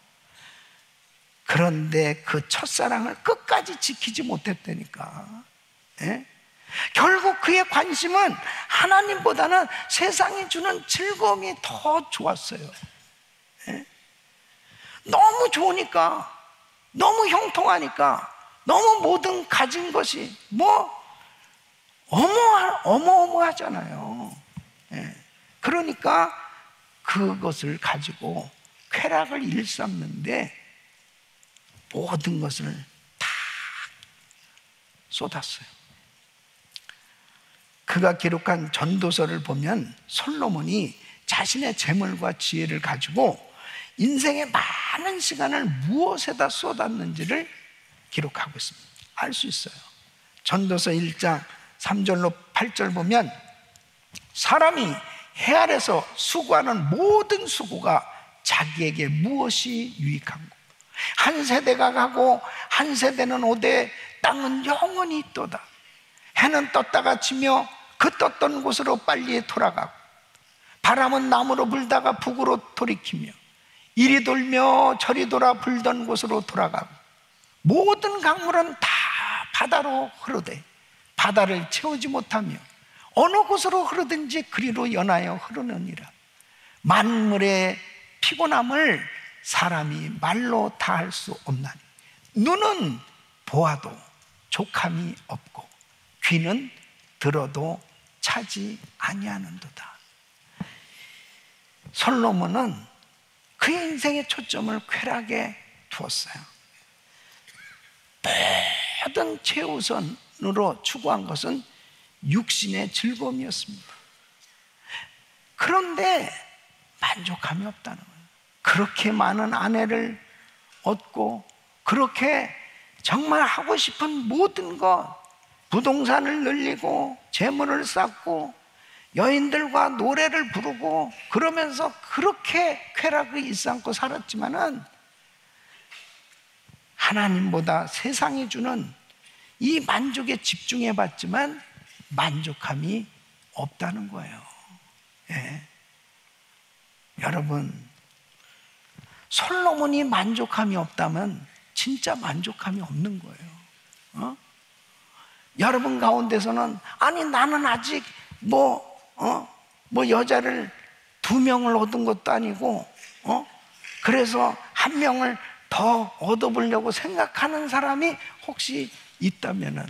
그런데 그 첫사랑을 끝까지 지키지 못했다니까. 예? 결국 그의 관심은 하나님보다는 세상이 주는 즐거움이 더 좋았어요. 예? 너무 좋으니까, 너무 형통하니까, 너무 모든 가진 것이 어마어마하잖아요. 예. 그러니까 그것을 가지고 쾌락을 일삼는데 모든 것을 다 쏟았어요. 그가 기록한 전도서를 보면 솔로몬이 자신의 재물과 지혜를 가지고 인생의 많은 시간을 무엇에다 쏟았는지를 기록하고 있습니다. 알 수 있어요. 전도서 1장 3절로 8절 보면 사람이 해 아래서 수고하는 모든 수고가 자기에게 무엇이 유익한고, 한 세대가 가고 한 세대는 오되 땅은 영원히 있도다. 해는 떴다가 지며 그 떴던 곳으로 빨리 돌아가고 바람은 남으로 불다가 북으로 돌이키며 이리 돌며 저리 돌아 불던 곳으로 돌아가고 모든 강물은 다 바다로 흐르되 바다를 채우지 못하며 어느 곳으로 흐르든지 그리로 연하여 흐르느니라. 만물의 피곤함을 사람이 말로 다 할 수 없나니 눈은 보아도 족함이 없고 귀는 들어도 차지 아니하는도다. 솔로몬은 그의 인생의 초점을 쾌락에 두었어요. 모든 최우선으로 추구한 것은 육신의 즐거움이었습니다. 그런데 만족함이 없다는 거예요. 그렇게 많은 아내를 얻고 그렇게 정말 하고 싶은 모든 것, 부동산을 늘리고 재물을 쌓고 여인들과 노래를 부르고 그러면서 그렇게 쾌락을 일삼고 살았지만은 하나님보다 세상이 주는 이 만족에 집중해 봤지만 만족함이 없다는 거예요. 예. 여러분, 솔로몬이 만족함이 없다면 진짜 만족함이 없는 거예요. 여러분 가운데서는 아니 나는 아직 여자를 2명을 얻은 것도 아니고 그래서 1명을 더 얻어보려고 생각하는 사람이 혹시 있다면은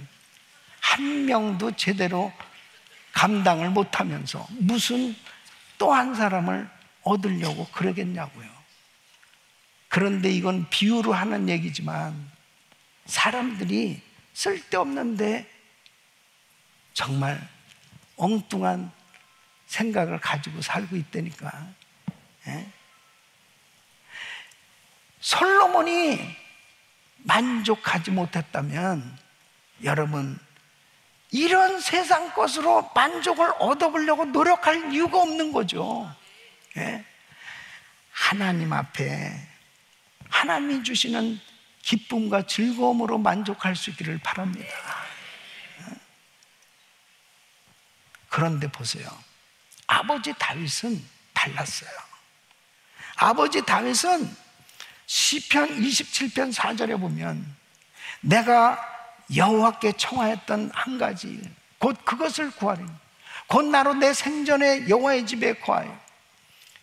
1명도 제대로 감당을 못하면서 무슨 또 한 사람을 얻으려고 그러겠냐고요. 그런데 이건 비유로 하는 얘기지만 사람들이 쓸데없는데 정말 엉뚱한 생각을 가지고 살고 있다니까. 예? 솔로몬이 만족하지 못했다면 여러분 이런 세상 것으로 만족을 얻어보려고 노력할 이유가 없는 거죠. 예? 하나님 앞에 하나님이 주시는 기쁨과 즐거움으로 만족할 수 있기를 바랍니다. 그런데 보세요. 아버지 다윗은 달랐어요. 아버지 다윗은 시편 27편 4절에 보면 내가 여호와께 청하였던 한 가지 일, 곧 그것을 구하리니 곧 나로 내 생전에 여호와의 집에 거하여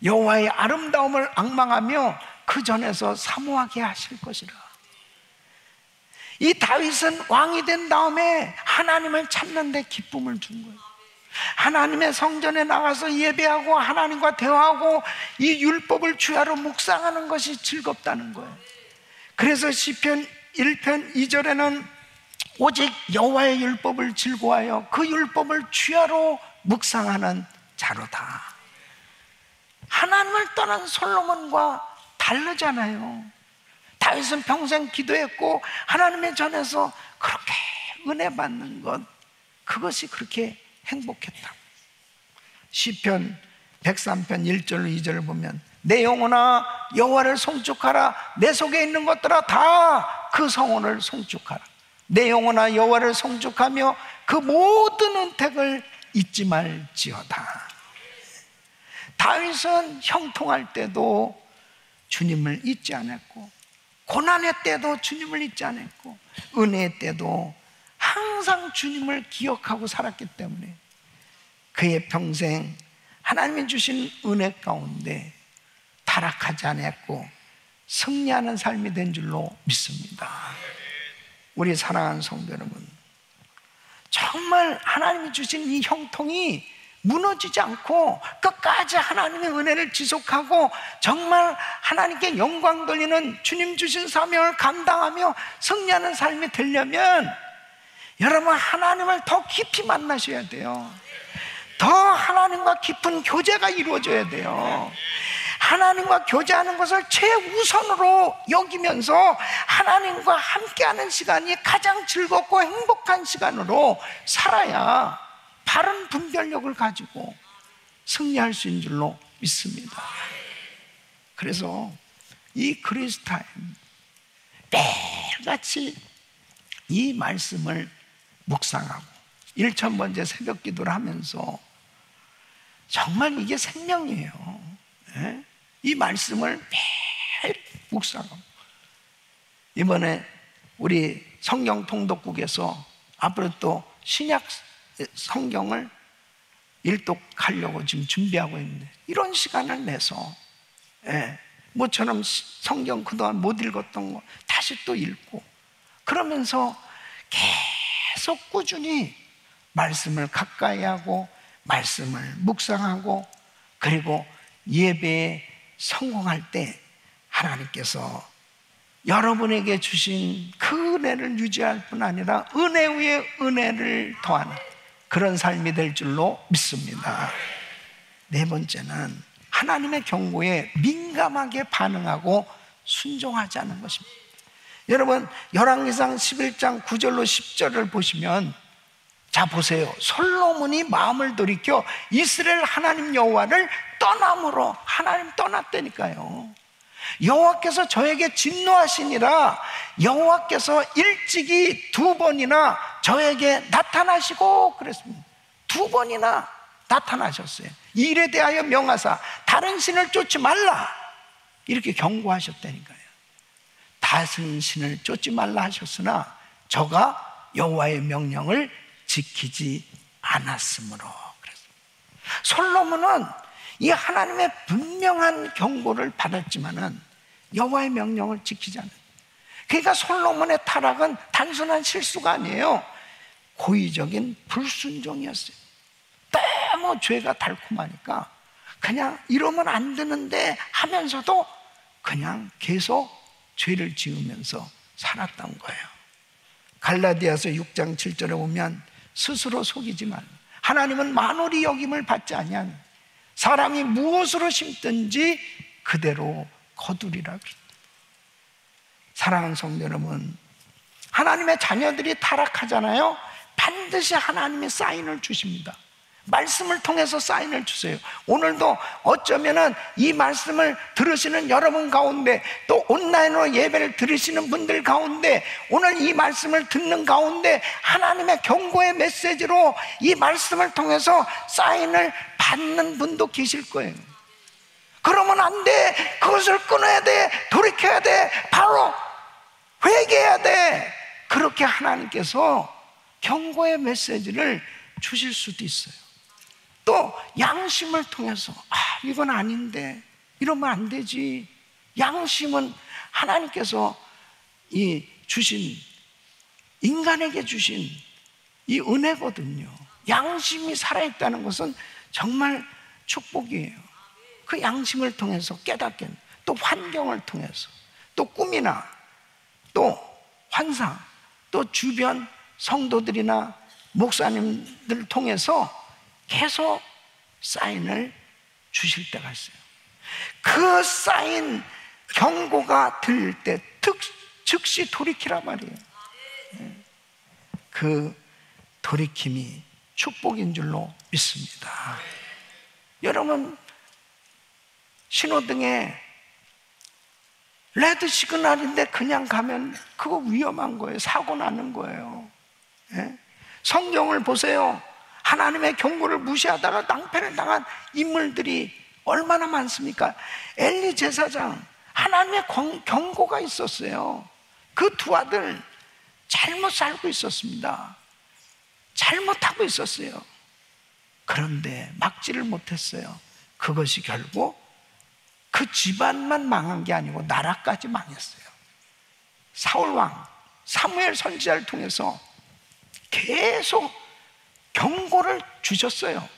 여호와의 아름다움을 앙망하며 그 전에서 사모하게 하실 것이라. 이 다윗은 왕이 된 다음에 하나님을 찾는 데 기쁨을 준 거예요. 하나님의 성전에 나가서 예배하고 하나님과 대화하고 이 율법을 주야로 묵상하는 것이 즐겁다는 거예요. 그래서 시편 1편 2절에는 오직 여호와의 율법을 즐거워하여 그 율법을 주야로 묵상하는 자로다. 하나님을 떠난 솔로몬과 다르잖아요. 다윗은 평생 기도했고 하나님의 전에서 그렇게 은혜 받는 것, 그것이 그렇게 행복했다. 시편 103편 1절 2절을 보면 내 영혼아 여호와를 송축하라. 내 속에 있는 것들아 다 그 성원을 송축하라. 내 영혼아 여호와를 송축하며 그 모든 은택을 잊지 말지어다. 다윗은 형통할 때도 주님을 잊지 않았고 고난의 때도 주님을 잊지 않았고 은혜의 때도 항상 주님을 기억하고 살았기 때문에 그의 평생 하나님이 주신 은혜 가운데 타락하지 않았고 승리하는 삶이 된 줄로 믿습니다. 우리 사랑하는 성도 여러분, 정말 하나님이 주신 이 형통이 무너지지 않고 끝까지 하나님의 은혜를 지속하고 정말 하나님께 영광 돌리는 주님 주신 사명을 감당하며 승리하는 삶이 되려면 여러분 하나님을 더 깊이 만나셔야 돼요. 더 하나님과 깊은 교제가 이루어져야 돼요. 하나님과 교제하는 것을 최우선으로 여기면서 하나님과 함께하는 시간이 가장 즐겁고 행복한 시간으로 살아야 바른 분별력을 가지고 승리할 수 있는 줄로 믿습니다. 그래서 이 그리스타임 매일같이 이 말씀을 묵상하고 1000번째 새벽 기도를 하면서 정말 이게 생명이에요. 네? 이 말씀을 매일 묵상하고 이번에 우리 성경 통독국에서 앞으로 또 신약 성경을 일독하려고 지금 준비하고 있는데 이런 시간을 내서 모처럼 성경 그동안 못 읽었던 거 다시 또 읽고 그러면서 계속 꾸준히 말씀을 가까이 하고 말씀을 묵상하고 그리고 예배에 성공할 때 하나님께서 여러분에게 주신 그 은혜를 유지할 뿐 아니라 은혜 위에 은혜를 더하는 그런 삶이 될 줄로 믿습니다. 네 번째는 하나님의 경고에 민감하게 반응하고 순종하지 않는 것입니다. 여러분 열왕기상 11장 9절로 10절을 보시면 자 보세요. 솔로몬이 마음을 돌이켜 이스라엘 하나님 여호와를 떠남으로 하나님 떠났다니까요. 여호와께서 저에게 진노하시니라 여호와께서 일찍이 2번이나 저에게 나타나시고 그랬습니다. 2번이나 나타나셨어요. 이 일에 대하여 명하사 다른 신을 쫓지 말라 이렇게 경고하셨다니까요. 다른 신을 쫓지 말라 하셨으나 저가 여호와의 명령을 지키지 않았으므로 그랬습니다. 솔로몬은 이 하나님의 분명한 경고를 받았지만은 여호와의 명령을 지키지 않아요. 그러니까 솔로몬의 타락은 단순한 실수가 아니에요. 고의적인 불순종이었어요. 너무 죄가 달콤하니까 그냥 이러면 안 되는데 하면서도 그냥 계속 죄를 지으면서 살았던 거예요. 갈라디아서 6장 7절에 보면 스스로 속이지 말라. 하나님은 만홀히 여김을 받지 아니하니 사람이 무엇으로 심든지 그대로 거두리라. 사랑하는 성도 여러분, 하나님의 자녀들이 타락하잖아요. 반드시 반드시 하나님의 사인을 주십니다. 말씀을 통해서 사인을 주세요. 오늘도 어쩌면은 이 말씀을 들으시는 여러분 가운데, 또 온라인으로 예배를 들으시는 분들 가운데, 오늘 이 말씀을 듣는 가운데 하나님의 경고의 메시지로 이 말씀을 통해서 사인을 받는 분도 계실 거예요. 그러면 안 돼. 그것을 끊어야 돼. 돌이켜야 돼. 바로 회개해야 돼. 그렇게 하나님께서 경고의 메시지를 주실 수도 있어요. 또 양심을 통해서 이건 아닌데, 이러면 안 되지. 양심은 하나님께서 인간에게 주신 이 은혜거든요. 양심이 살아있다는 것은 정말 축복이에요. 그 양심을 통해서 깨닫게, 또 환경을 통해서, 또 꿈이나 또 환상, 또 주변 성도들이나 목사님들을 통해서 계속 사인을 주실 때가 있어요. 그 사인, 경고가 들릴 때 즉시 돌이키란 말이에요. 그 돌이킴이 축복인 줄로 믿습니다. 여러분, 신호등에 레드 시그널인데 그냥 가면 그거 위험한 거예요. 사고 나는 거예요. 성경을 보세요. 하나님의 경고를 무시하다가 낭패를 당한 인물들이 얼마나 많습니까? 엘리 제사장, 하나님의 경고가 있었어요. 그 두 아들 잘못 살고 있었습니다. 잘못하고 있었어요. 그런데 막지를 못했어요. 그것이 결국 그 집안만 망한 게 아니고 나라까지 망했어요. 사울왕 사무엘 선지자를 통해서 계속 경고를 주셨어요.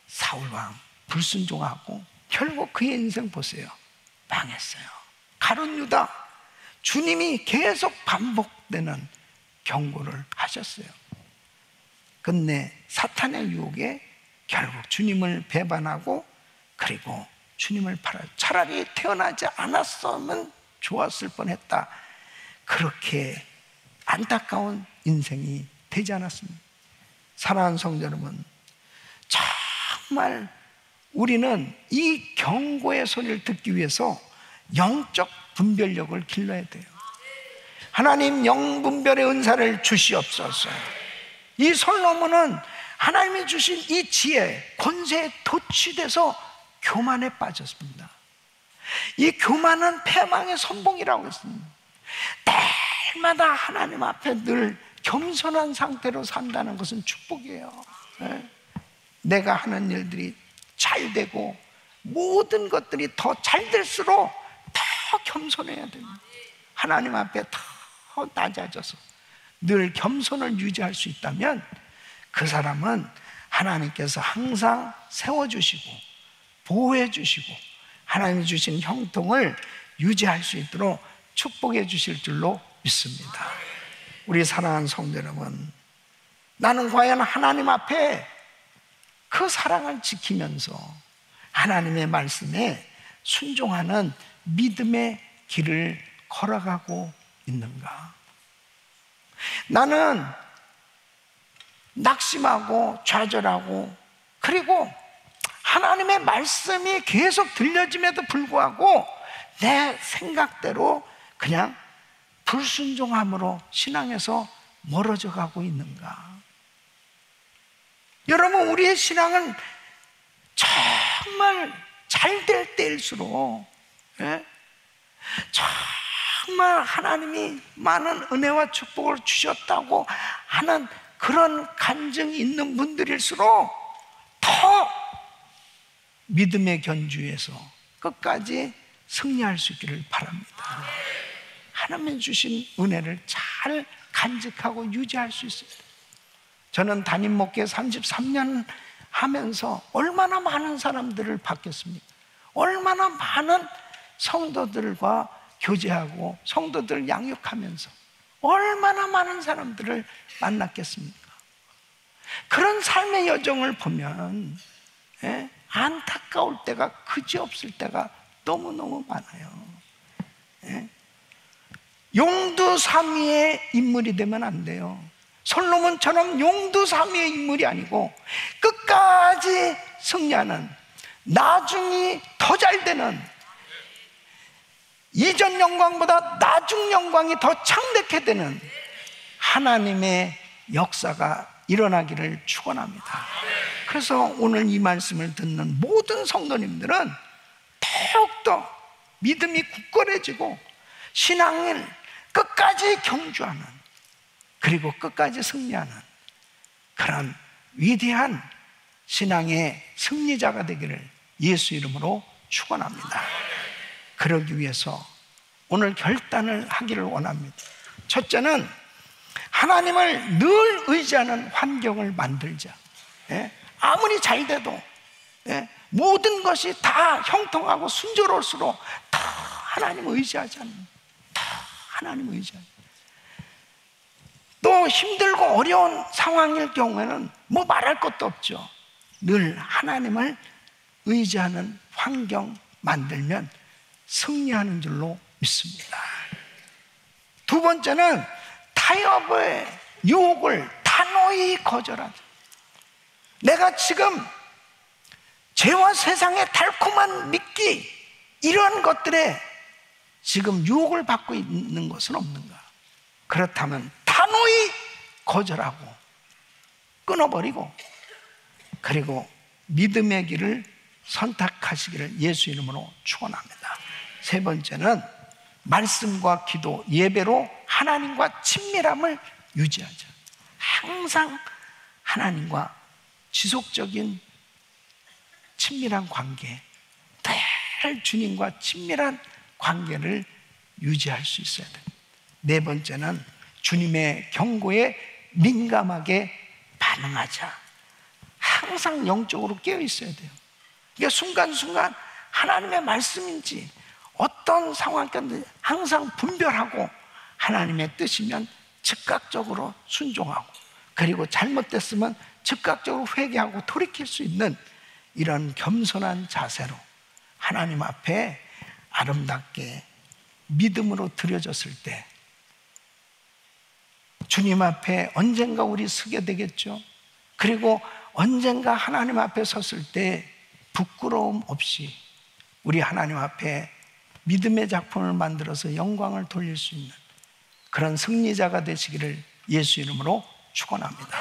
사울왕 불순종하고 결국 그의 인생 보세요. 망했어요. 가룟 유다, 주님이 계속 반복되는 경고를 하셨어요. 끝내 사탄의 유혹에 결국 주님을 배반하고, 그리고 주님을 차라리 태어나지 않았으면 좋았을 뻔했다. 그렇게 안타까운 인생이 되지 않았습니다. 사랑하는 성도 여러분, 정말 우리는 이 경고의 소리를 듣기 위해서 영적 분별력을 길러야 돼요. 하나님 영분별의 은사를 주시옵소서. 이 솔로몬은 하나님이 주신 이 지혜, 권세에 도취돼서 교만에 빠졌습니다. 이 교만은 패망의 선봉이라고 했습니다. 때마다 하나님 앞에 늘 겸손한 상태로 산다는 것은 축복이에요. 내가 하는 일들이 잘 되고 모든 것들이 더 잘 될수록 더 겸손해야 됩니다. 하나님 앞에 더 낮아져서 늘 겸손을 유지할 수 있다면 그 사람은 하나님께서 항상 세워주시고 보호해 주시고 하나님이 주신 형통을 유지할 수 있도록 축복해 주실 줄로 믿습니다. 우리 사랑하는 성도 여러분, 나는 과연 하나님 앞에 그 사랑을 지키면서 하나님의 말씀에 순종하는 믿음의 길을 걸어가고 있는가? 나는 낙심하고 좌절하고, 그리고 하나님의 말씀이 계속 들려짐에도 불구하고 내 생각대로 그냥 불순종함으로 신앙에서 멀어져 가고 있는가? 여러분, 우리의 신앙은 정말 잘 될 때일수록, 정말 하나님이 많은 은혜와 축복을 주셨다고 하는 그런 간증이 있는 분들일수록 더 믿음의 견주에서 끝까지 승리할 수 있기를 바랍니다. 하나님이 주신 은혜를 잘 간직하고 유지할 수 있습니다. 저는 담임 목회 33년 하면서 얼마나 많은 사람들을 바뀌었습니까? 얼마나 많은 성도들과 교제하고 성도들을 양육하면서 얼마나 많은 사람들을 만났겠습니까? 그런 삶의 여정을 보면 안타까울 때가 그지없을 때가 너무너무 많아요. 용두삼위의 인물이 되면 안 돼요. 솔로몬처럼 용두사미의 인물이 아니고 끝까지 승리하는, 나중이 더 잘 되는, 이전 영광보다 나중 영광이 더 창대케 되는 하나님의 역사가 일어나기를 축원합니다. 그래서 오늘 이 말씀을 듣는 모든 성도님들은 더욱더 믿음이 굳건해지고 신앙을 끝까지 경주하는, 그리고 끝까지 승리하는 그런 위대한 신앙의 승리자가 되기를 예수 이름으로 축원합니다. 그러기 위해서 오늘 결단을 하기를 원합니다. 첫째는 하나님을 늘 의지하는 환경을 만들자. 아무리 잘 돼도 모든 것이 다 형통하고 순조로울수록 다 하나님을 의지하지 않는, 다 하나님을 의지하지. 또 힘들고 어려운 상황일 경우에는 뭐 말할 것도 없죠. 늘 하나님을 의지하는 환경 만들면 승리하는 줄로 믿습니다. 두 번째는 타협의 유혹을 단호히 거절하자. 내가 지금 죄와 세상의 달콤한 미끼, 이런 것들에 지금 유혹을 받고 있는 것은 없는가? 그렇다면 단호히 거절하고 끊어버리고, 그리고 믿음의 길을 선택하시기를 예수 이름으로 축원합니다. 세 번째는 말씀과 기도, 예배로 하나님과 친밀함을 유지하자. 항상 하나님과 지속적인 친밀한 관계, 늘 주님과 친밀한 관계를 유지할 수 있어야 됩니다. 네 번째는 주님의 경고에 민감하게 반응하자. 항상 영적으로 깨어 있어야 돼요. 그러니까 순간순간 하나님의 말씀인지 어떤 상황 가운데 항상 분별하고, 하나님의 뜻이면 즉각적으로 순종하고, 그리고 잘못됐으면 즉각적으로 회개하고 돌이킬 수 있는 이런 겸손한 자세로 하나님 앞에 아름답게 믿음으로 드려졌을 때 주님 앞에 언젠가 우리 서게 되겠죠. 그리고 언젠가 하나님 앞에 섰을 때 부끄러움 없이 우리 하나님 앞에 믿음의 작품을 만들어서 영광을 돌릴 수 있는 그런 승리자가 되시기를 예수 이름으로 축원합니다.